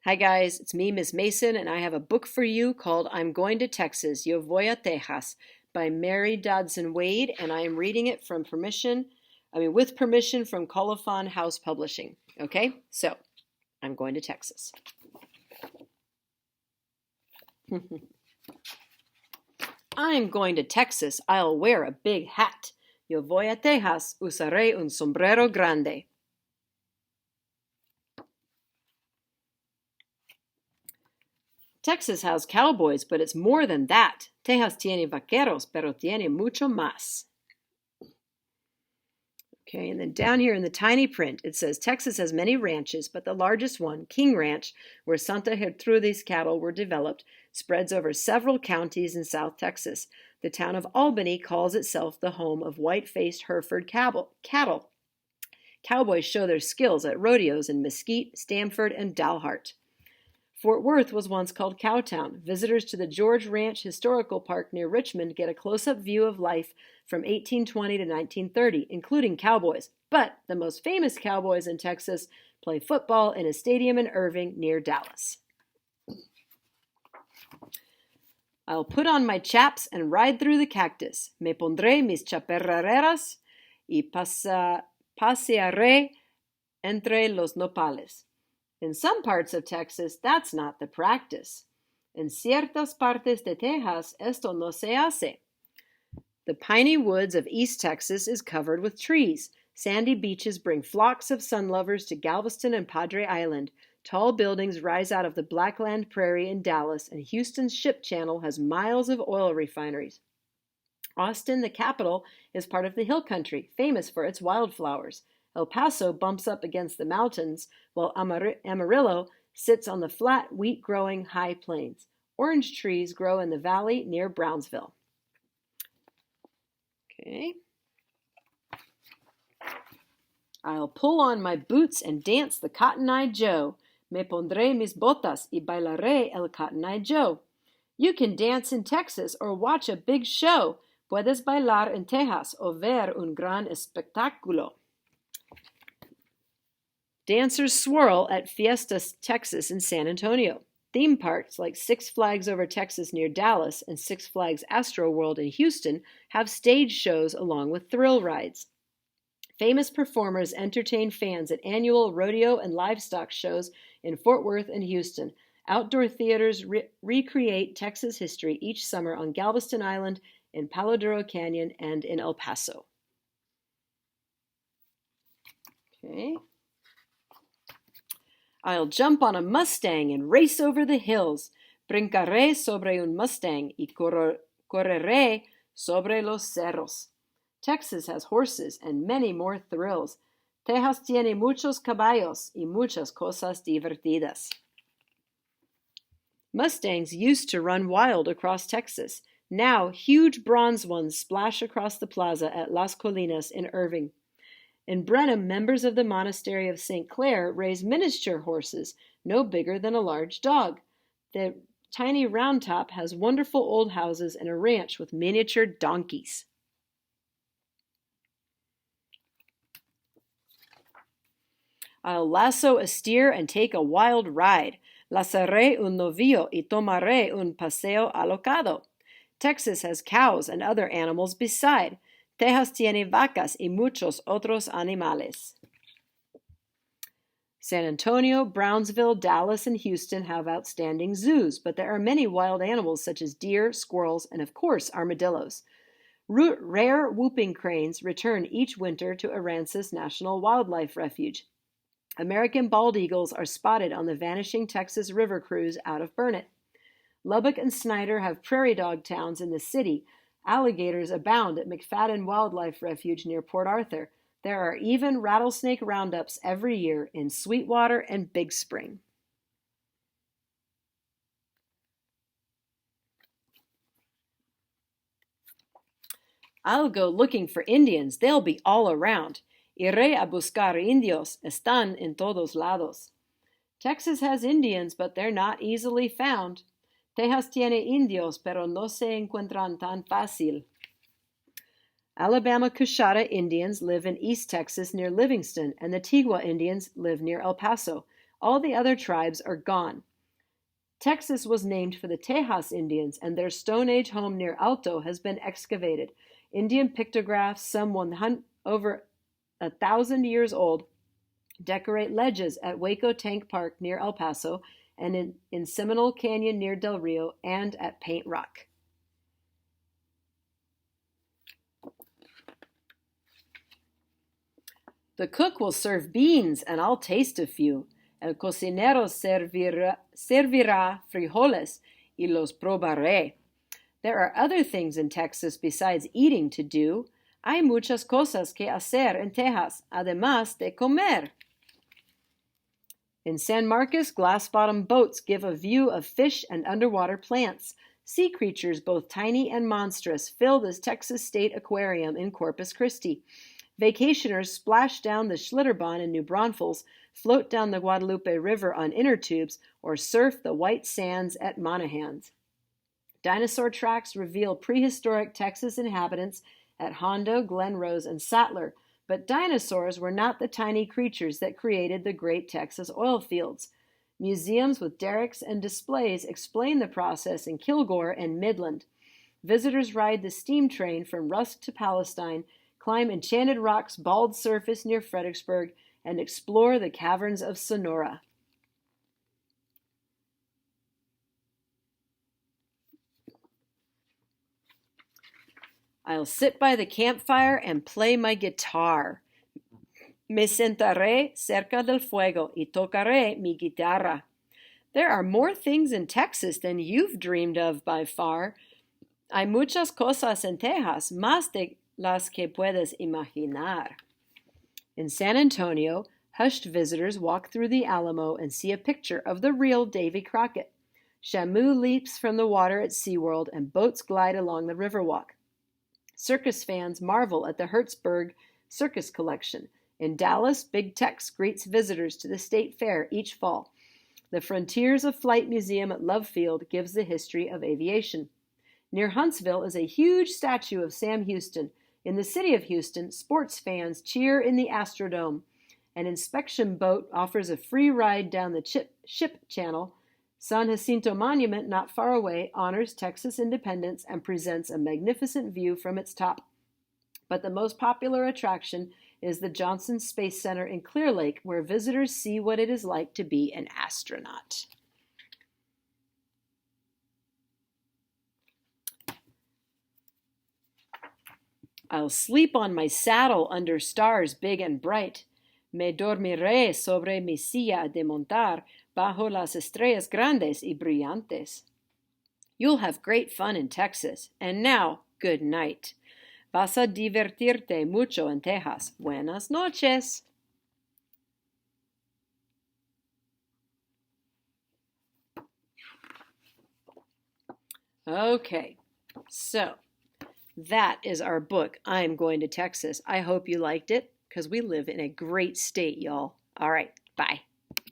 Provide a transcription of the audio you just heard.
Hi guys, it's me, Miss Mason, and I have a book for you called I'm Going to Texas, Yo Voy a Tejas by Mary Dodson Wade, and I am reading it with permission from Colophon House Publishing. Okay, so I'm going to Texas. I'm going to Texas. I'll wear a big hat. Yo voy a Tejas, usaré un sombrero grande. Texas has cowboys, but it's more than that. Texas tiene vaqueros, pero tiene mucho más. Okay, and then down here in the tiny print, it says Texas has many ranches, but the largest one, King Ranch, where Santa Gertrudis cattle were developed, spreads over several counties in South Texas. The town of Albany calls itself the home of white-faced Hereford cattle. Cowboys show their skills at rodeos in Mesquite, Stamford, and Dalhart. Fort Worth was once called Cowtown. Visitors to the George Ranch Historical Park near Richmond get a close-up view of life from 1820 to 1930, including cowboys. But the most famous cowboys in Texas play football in a stadium in Irving near Dallas. I'll put on my chaps and ride through the cactus. Me pondré mis chaparreras y pasearé entre los nopales. In some parts of Texas, that's not the practice. En ciertas partes de Texas, esto no se hace. The piney woods of East Texas is covered with trees. Sandy beaches bring flocks of sunlovers to Galveston and Padre Island. Tall buildings rise out of the Blackland Prairie in Dallas, and Houston's ship channel has miles of oil refineries. Austin, the capital, is part of the Hill Country, famous for its wildflowers. El Paso bumps up against the mountains, while Amarillo sits on the flat, wheat-growing high plains. Orange trees grow in the valley near Brownsville. Okay. I'll pull on my boots and dance the Cotton Eye Joe. Me pondré mis botas y bailaré el Cotton Eye Joe. You can dance in Texas or watch a big show. Puedes bailar en Texas o ver un gran espectáculo. Dancers swirl at Fiesta Texas in San Antonio. Theme parks like Six Flags Over Texas near Dallas and Six Flags Astroworld in Houston have stage shows along with thrill rides. Famous performers entertain fans at annual rodeo and livestock shows in Fort Worth and Houston. Outdoor theaters recreate Texas history each summer on Galveston Island, in Palo Duro Canyon, and in El Paso. Okay. I'll jump on a Mustang and race over the hills. Brincaré sobre un Mustang y correré sobre los cerros. Texas has horses and many more thrills. Texas tiene muchos caballos y muchas cosas divertidas. Mustangs used to run wild across Texas. Now, huge bronze ones splash across the plaza at Las Colinas in Irving. In Brenham, members of the monastery of St. Clair raise miniature horses, no bigger than a large dog. The tiny Round Top has wonderful old houses and a ranch with miniature donkeys. I'll lasso a steer and take a wild ride. Lazaré un novillo y tomaré un paseo alocado. Texas has cows and other animals beside. Texas tiene vacas y muchos otros animales. San Antonio, Brownsville, Dallas, and Houston have outstanding zoos, but there are many wild animals such as deer, squirrels, and of course armadillos. Rare whooping cranes return each winter to Aransas National Wildlife Refuge. American bald eagles are spotted on the vanishing Texas River Cruise out of Burnett. Lubbock and Snyder have prairie dog towns in the city. Alligators abound at McFadden Wildlife Refuge near Port Arthur. There are even rattlesnake roundups every year in Sweetwater and Big Spring. I'll go looking for Indians. They'll be all around. Iré a buscar indios. Están en todos lados. Texas has Indians, but they're not easily found. Texas tiene indios, pero no se encuentran tan fácil. Alabama Coshada Indians live in East Texas near Livingston, and the Tigua Indians live near El Paso. All the other tribes are gone. Texas was named for the Tejas Indians, and their Stone Age home near Alto has been excavated. Indian pictographs, some over 1,000 years old, decorate ledges at Waco Tank Park near El Paso, and in Seminole Canyon near Del Rio, and at Paint Rock. The cook will serve beans, and I'll taste a few. El cocinero servirá frijoles, y los probaré. There are other things in Texas besides eating to do. Hay muchas cosas que hacer en Texas, además de comer. In San Marcos, glass-bottom boats give a view of fish and underwater plants. Sea creatures, both tiny and monstrous, fill the Texas State Aquarium in Corpus Christi. Vacationers splash down the Schlitterbahn in New Braunfels, float down the Guadalupe River on inner tubes, or surf the white sands at Monahans. Dinosaur tracks reveal prehistoric Texas inhabitants at Hondo, Glen Rose, and Sattler, but dinosaurs were not the tiny creatures that created the great Texas oil fields. Museums with derricks and displays explain the process in Kilgore and Midland. Visitors ride the steam train from Rusk to Palestine, climb Enchanted Rock's bald surface near Fredericksburg, and explore the caverns of Sonora. I'll sit by the campfire and play my guitar. Me sentaré cerca del fuego y tocaré mi guitarra. There are more things in Texas than you've dreamed of by far. Hay muchas cosas en Texas, más de las que puedes imaginar. In San Antonio, hushed visitors walk through the Alamo and see a picture of the real Davy Crockett. Shamu leaps from the water at SeaWorld, and boats glide along the Riverwalk. Circus fans marvel at the Hertzberg Circus Collection. In Dallas, Big Tex greets visitors to the State Fair each fall. The Frontiers of Flight Museum at Love Field gives the history of aviation. Near Huntsville is a huge statue of Sam Houston. In the city of Houston, sports fans cheer in the Astrodome. An inspection boat offers a free ride down the ship channel. San Jacinto Monument, not far away, honors Texas independence and presents a magnificent view from its top. But the most popular attraction is the Johnson Space Center in Clear Lake, where visitors see what it is like to be an astronaut. I'll sleep on my saddle under stars big and bright. Me dormiré sobre mi silla de montar bajo las estrellas grandes y brillantes. You'll have great fun in Texas. And now, good night. Vas a divertirte mucho en Texas. Buenas noches. Okay, so that is our book, I'm Going to Texas. I hope you liked it, because we live in a great state, y'all. All right, bye.